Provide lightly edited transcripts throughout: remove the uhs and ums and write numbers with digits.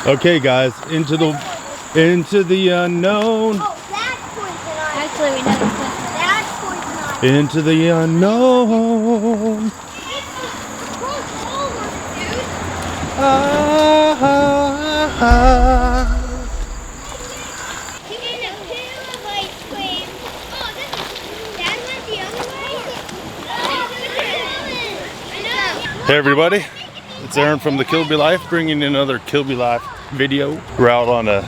Okay, guys, into the unknown. Oh, that's poison ivy. Actually, we know it's poison. That's poison ivy. Into the unknown. Ah, ah, ah. He made a pail of ice cream. Oh, Dad went the other way? I know. Hey everybody, it's Aaron from the Kilby Life, bringing in another Kilby Life video. We're out on a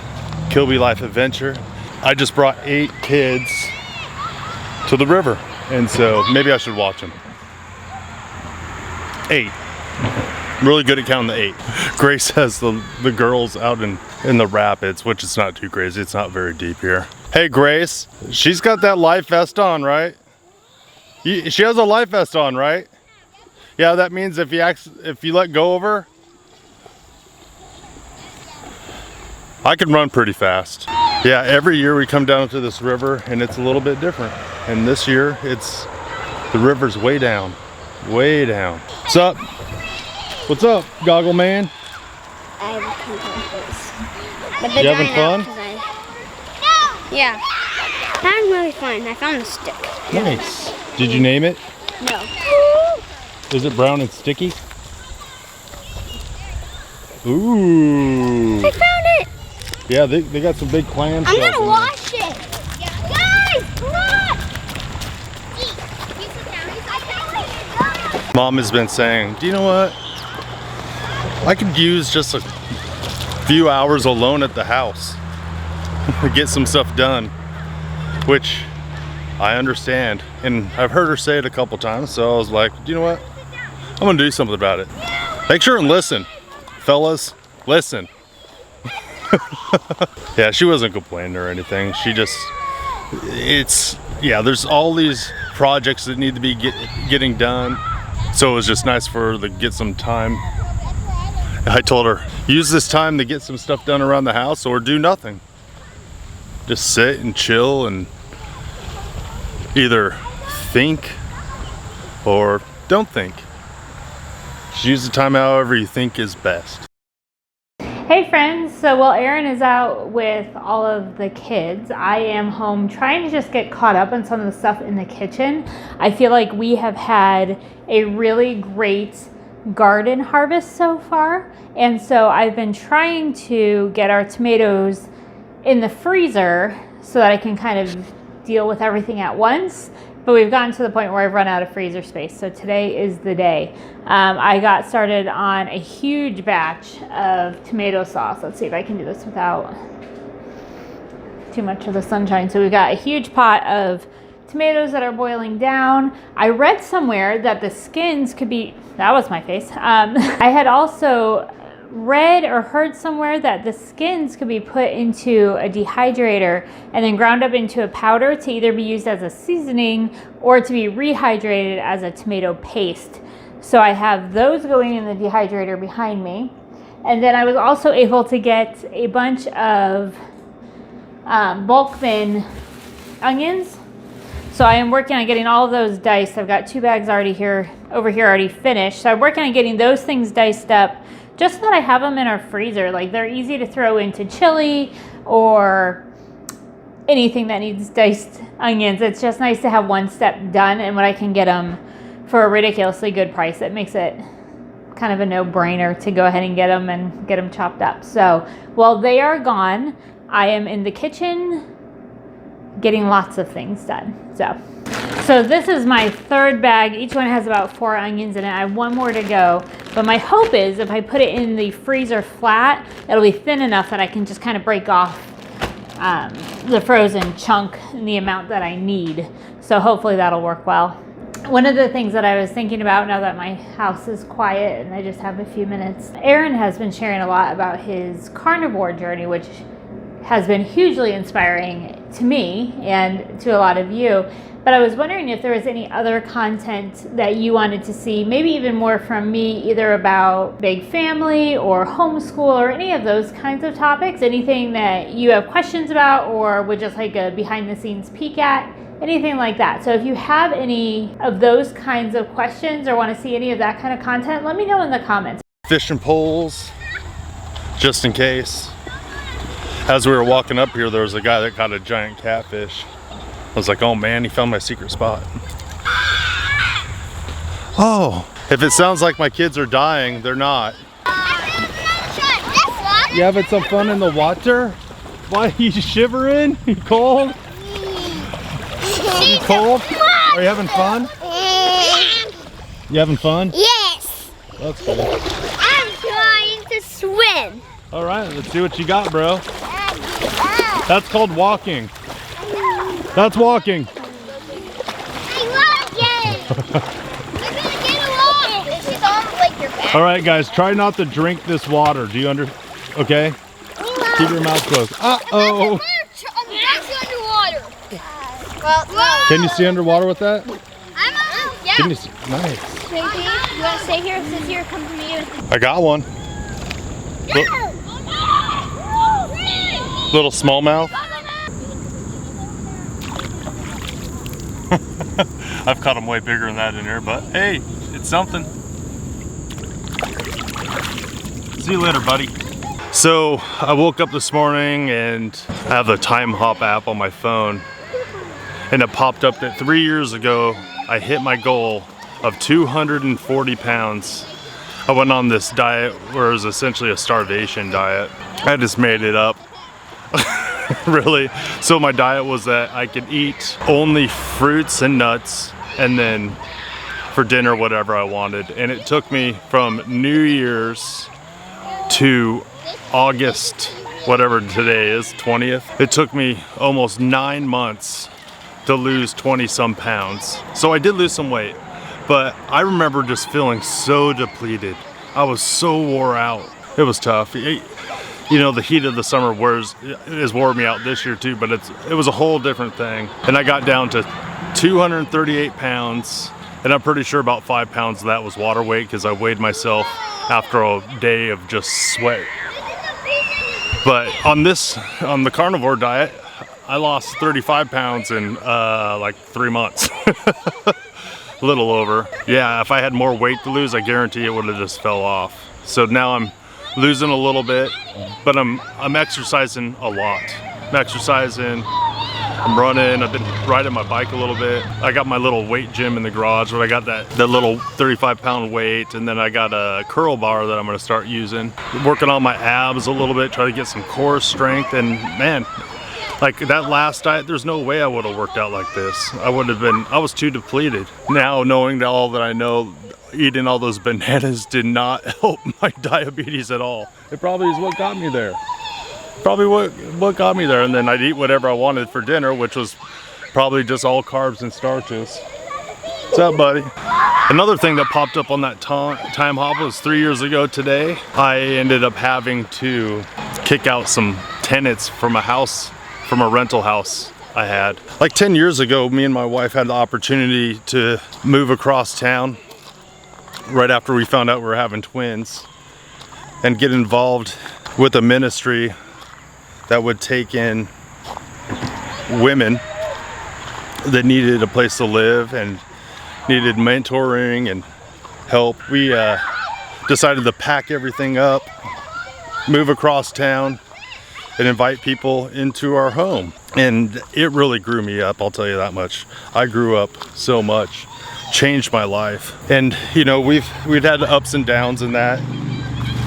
Kilby Life adventure. I just brought 8 kids to the river, and so maybe I should watch them. 8. I'm really good at counting the 8. Grace has the girls out in the rapids, which is not too crazy. It's not very deep here. Hey Grace, she's got that life vest on, right? She has a life vest on, right? Yeah, that means if you let go of her, I can run pretty fast. Yeah, every year we come down to this river and it's a little bit different. And this year the river's way down, way down. What's up? What's up, Goggle Man? I have but You having fun? Yeah. That was really fun. I found a stick. Nice. Did you name it? No. Is it brown and sticky? Ooh. I found it. Yeah, they got some big clams. I'm gonna wash it. Guys, come on! Mom has been saying, do you know what? I could use just a few hours alone at the house to get some stuff done, which I understand. And I've heard her say it a couple times, so I was like, do you know what? I'm gonna do something about it. Make sure and listen. Fellas, listen. Yeah, she wasn't complaining or anything. She just, there's all these projects that need to be getting done. So it was just nice for her to get some time. I told her, use this time to get some stuff done around the house or do nothing. Just sit and chill and either think or don't think. Just use the time however you think is best. Hey friends, so while Aaron is out with all of the kids, I am home trying to just get caught up on some of the stuff in the kitchen. I feel like we have had a really great garden harvest so far, and so I've been trying to get our tomatoes in the freezer so that I can kind of deal with everything at once. But we've gotten to the point where I've run out of freezer space, so today is the day. I got started on a huge batch of tomato sauce. Let's see if I can do this without too much of the sunshine. So we've got a huge pot of tomatoes that are boiling down. I read somewhere that the skins could be, that was my face. I had also read or heard somewhere that the skins could be put into a dehydrator and then ground up into a powder to either be used as a seasoning or to be rehydrated as a tomato paste. So I have those going in the dehydrator behind me. And then I was also able to get a bunch of bulk bin onions. So I am working on getting all of those diced. I've got 2 bags over here already finished. So I'm working on getting those things diced up just so that I have them in our freezer. Like, they're easy to throw into chili or anything that needs diced onions. It's just nice to have one step done, and when I can get them for a ridiculously good price, it makes it kind of a no-brainer to go ahead and get them chopped up. So while they are gone, I am in the kitchen getting lots of things done. So this is my 3rd bag. Each one has about 4 onions in it. I have 1 more to go. But my hope is if I put it in the freezer flat, it'll be thin enough that I can just kind of break off the frozen chunk in the amount that I need. So hopefully that'll work well. One of the things that I was thinking about now that my house is quiet and I just have a few minutes, Aaron has been sharing a lot about his carnivore journey, which has been hugely inspiring to me and to a lot of you. But I was wondering if there was any other content that you wanted to see, maybe even more from me, either about big family or homeschool or any of those kinds of topics. Anything that you have questions about or would just like a behind the scenes peek at, anything like that. So if you have any of those kinds of questions or want to see any of that kind of content, let me know in the comments. Fishing poles, just in case. As we were walking up here, there was a guy that caught a giant catfish. I was like, oh man, he found my secret spot. Oh, if it sounds like my kids are dying, they're not. You having some fun in the water? Why are you shivering? You cold? You cold? Are you having fun? You having fun? Yes. That's cool. I'm trying to swim. All right, let's see what you got, bro. That's called walking. That's walking. I'm walking. You're gonna get along. This is on like your back. All right, guys, try not to drink this water. Do you okay? Keep your mouth closed. Uh-oh. I'm actually underwater. Well, Can you see underwater with that? yeah. Can you see? Nice. You want to stay here? Sit here. Come to me. I got one. Little smallmouth. I've caught them way bigger than that in here, but hey, it's something. See you later, buddy. So I woke up this morning and I have the Time Hop app on my phone, and it popped up that 3 years ago I hit my goal of 240 pounds. I went on this diet where it was essentially a starvation diet. I just made it up. Really. So my diet was that I could eat only fruits and nuts, and then for dinner whatever I wanted. And it took me from New Year's to August, whatever today is, 20th. It took me almost 9 months to lose 20 some pounds. So I did lose some weight, but I remember just feeling so depleted. I was so wore out. It was tough. You know, the heat of the summer has wore me out this year too, but it was a whole different thing. And I got down to 238 pounds, and I'm pretty sure about 5 pounds of that was water weight because I weighed myself after a day of just sweat. But on the carnivore diet, I lost 35 pounds in like 3 months. A little over. Yeah, if I had more weight to lose, I guarantee it would have just fell off. So now I'm losing a little bit, but I'm exercising a lot. I'm exercising, I'm running, I've been riding my bike a little bit. I got my little weight gym in the garage where I got that little 35-pound weight, and then I got a curl bar that I'm gonna start using. Working on my abs a little bit, try to get some core strength, and man, like that last diet, there's no way I would have worked out like this. I was too depleted. Now knowing all that I know, eating all those bananas did not help my diabetes at all. It probably is what got me there. Probably what got me there. And then I'd eat whatever I wanted for dinner, which was probably just all carbs and starches. What's up, buddy? Another thing that popped up on that time hop was 3 years ago today. I ended up having to kick out some tenants from a rental house I had. Like 10 years ago, me and my wife had the opportunity to move across town right after we found out we were having twins, and get involved with a ministry that would take in women that needed a place to live and needed mentoring and help. We decided to pack everything up, move across town, and invite people into our home. And it really grew me up, I'll tell you that much. I grew up so much. Changed my life. And you know, we've had ups and downs in that.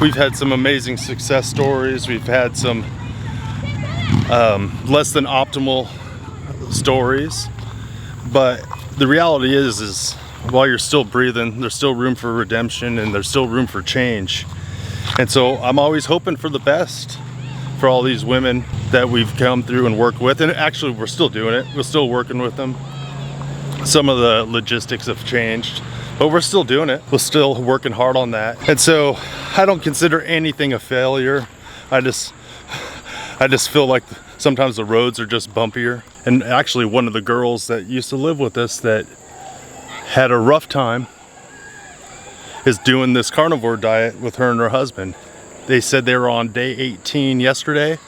We've had some amazing success stories. We've had some less than optimal stories. But the reality is while you're still breathing, there's still room for redemption, and there's still room for change. And so I'm always hoping for the best for all these women that we've come through and worked with. And actually, we're still doing it. We're still working with them. Some of the logistics have changed, but we're still doing it. We're still working hard on that. And so I don't consider anything a failure. I just feel like sometimes the roads are just bumpier. And actually, one of the girls that used to live with us that had a rough time is doing this carnivore diet with her and her husband. They said they were on day 18 yesterday,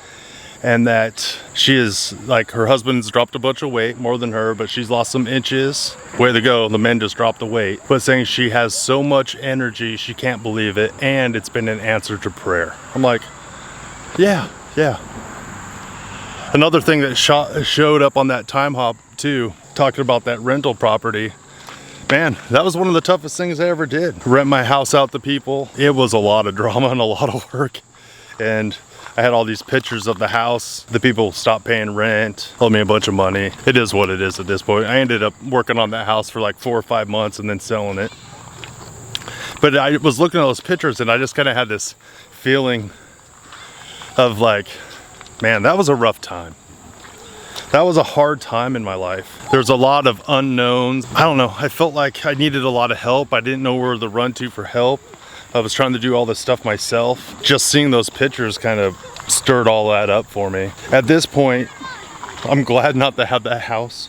and that she is, like, her husband's dropped a bunch of weight, more than her, but she's lost some inches. Way to go, the men just dropped the weight. But saying she has so much energy, she can't believe it, and it's been an answer to prayer. I'm like, Yeah. Another thing that showed up on that time hop too, talking about that rental property. Man, that was one of the toughest things I ever did. Rent my house out to people. It was a lot of drama and a lot of work. And I had all these pictures of the house. The people stopped paying rent, owed me a bunch of money. It is what it is at this point. I ended up working on that house for like 4 or 5 months and then selling it. But I was looking at those pictures and I just kind of had this feeling of like, man, that was a rough time. That was a hard time in my life. There's a lot of unknowns. I don't know, I felt like I needed a lot of help. I didn't know where to run to for help. I was trying to do all this stuff myself. Just seeing those pictures kind of stirred all that up for me. At this point, I'm glad not to have that house.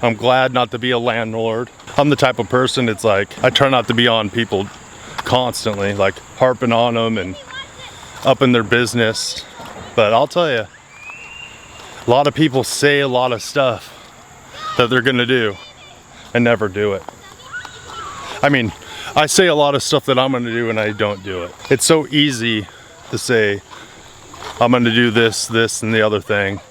I'm glad not to be a landlord. I'm the type of person, it's like, I try not to be on people constantly, like harping on them and up in their business. But I'll tell you, a lot of people say a lot of stuff that they're gonna do and never do it. I mean, I say a lot of stuff that I'm gonna do and I don't do it. It's so easy to say, I'm gonna do this, and the other thing,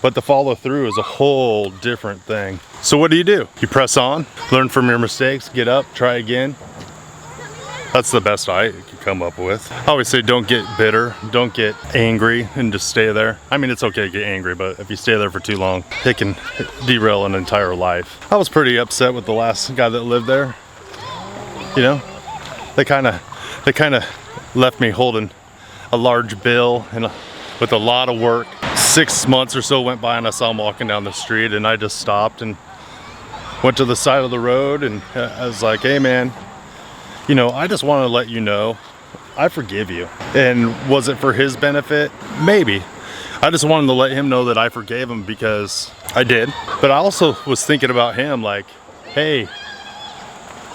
but the follow through is a whole different thing. So what do? You press on, learn from your mistakes, get up, try again. That's the best I could come up with. I always say don't get bitter, don't get angry and just stay there. I mean, it's okay to get angry, but if you stay there for too long, it can derail an entire life. I was pretty upset with the last guy that lived there. You know, they kind of left me holding a large bill and with a lot of work. 6 months or so went by and I saw him walking down the street and I just stopped and went to the side of the road and I was like, hey man, you know, I just want to let you know, I forgive you. And was it for his benefit? Maybe. I just wanted to let him know that I forgave him because I did. But I also was thinking about him like, hey,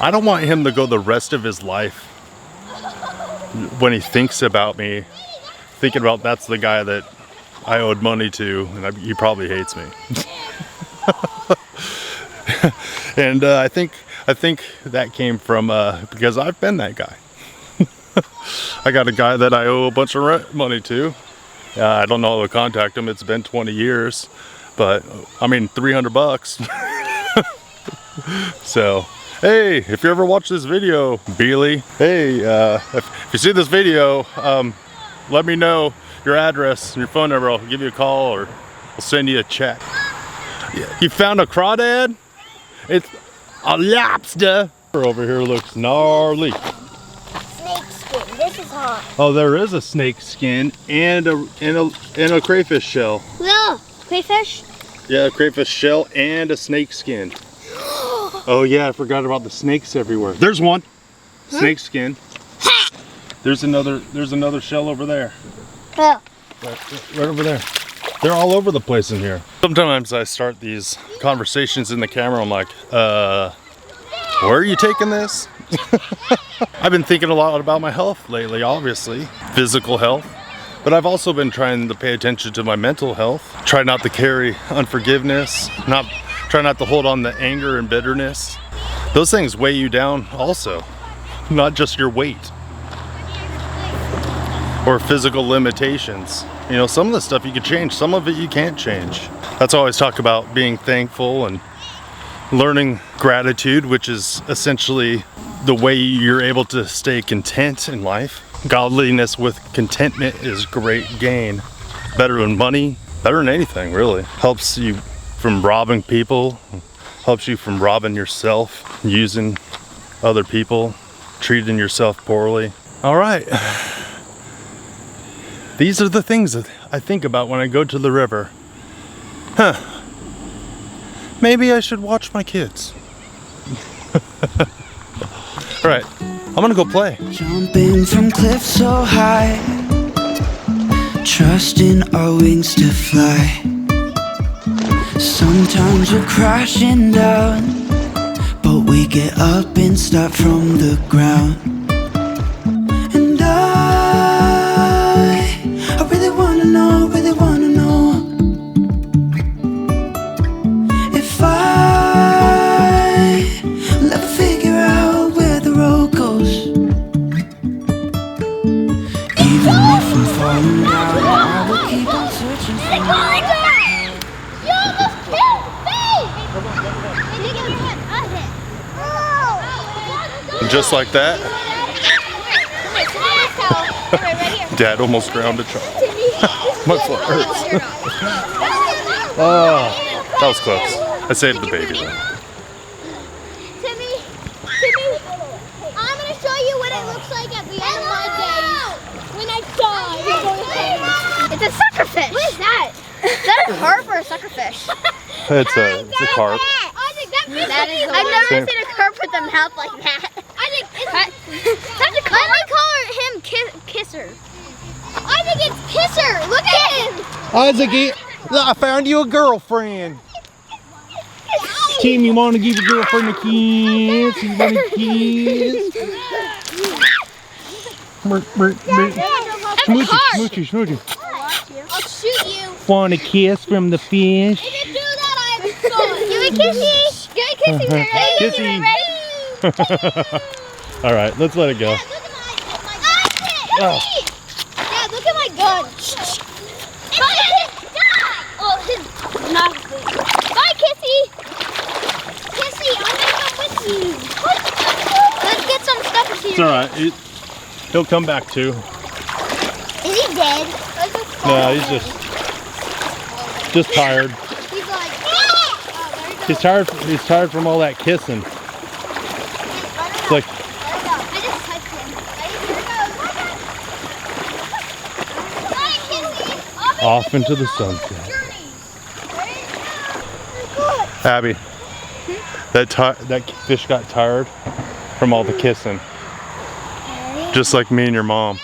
I don't want him to go the rest of his life when he thinks about me, thinking about that's the guy that I owed money to and he probably hates me. And I think that came from because I've been that guy. I got a guy that I owe a bunch of rent money to. I don't know how to contact him. It's been 20 years, but I mean $300. So, hey, if you ever watch this video, Beely, hey, if you see this video, let me know your address and your phone number. I'll give you a call or I'll send you a check. You found a crawdad? It's a lobster. Over here looks gnarly. Snake skin. This is hot. Oh, there is a snake skin and a crayfish shell. No, crayfish. Yeah, a crayfish shell and a snake skin. Oh yeah, I forgot about the snakes everywhere. There's one. Snake skin. There's another shell over there. Oh. Right over there. They're all over the place in here. Sometimes I start these conversations in the camera. I'm like, where are you taking this? I've been thinking a lot about my health lately, obviously, physical health. But I've also been trying to pay attention to my mental health. Try not to carry unforgiveness. Try not to hold on to anger and bitterness. Those things weigh you down also, not just your weight or physical limitations. You know, some of the stuff you can change, some of it you can't change. That's why I always talk about being thankful and learning gratitude, which is essentially the way you're able to stay content in life. Godliness with contentment is great gain. Better than money, better than anything really. Helps you from robbing people, helps you from robbing yourself, using other people, treating yourself poorly. All right. These are the things that I think about when I go to the river. Maybe I should watch my kids. All right, I'm gonna go play. Jumping from cliffs so high, trusting our wings to fly. Sometimes we're crashing down, but we get up and start from the ground. And I really wanna know, if I'll ever figure out where the road goes. Even if I'm falling down, just like that, Dad almost drowned a child. My foot hurts. Oh, that was close. I saved the baby though. Timmy, I'm gonna show you what it looks like at the end of my days when I die. It's a suckerfish. What is that? Is that a carp or a suckerfish? It's a carp. That is I've never seen a carp with a mouth like that. I think that's a carp. Let me call him Kisser. I think it's Kisser. Look at him. Isaac, I found you a girlfriend. Tim, you want to give your girlfriend a kiss? You want a kiss? Smoochy, smoochy. I'll shoot you. Want a kiss from the fish? If you do that, I'm gone. Give me a kissy. Give me a kissy, Mary. Kissy. All right, let's let it go. Dad, look at my gun. Oh, his mouth. Bye, Kissy. Kissy, I'm gonna come with you. Let's get some stuff into It's all right. He'll come back too. Is he dead? No, he's just tired. He's like, He's tired. He's tired from all that kissing. It's like I just touched him. Bye, Kissy. off into the sunset. Abby, that fish got tired from all the kissing. Just like me and your mom.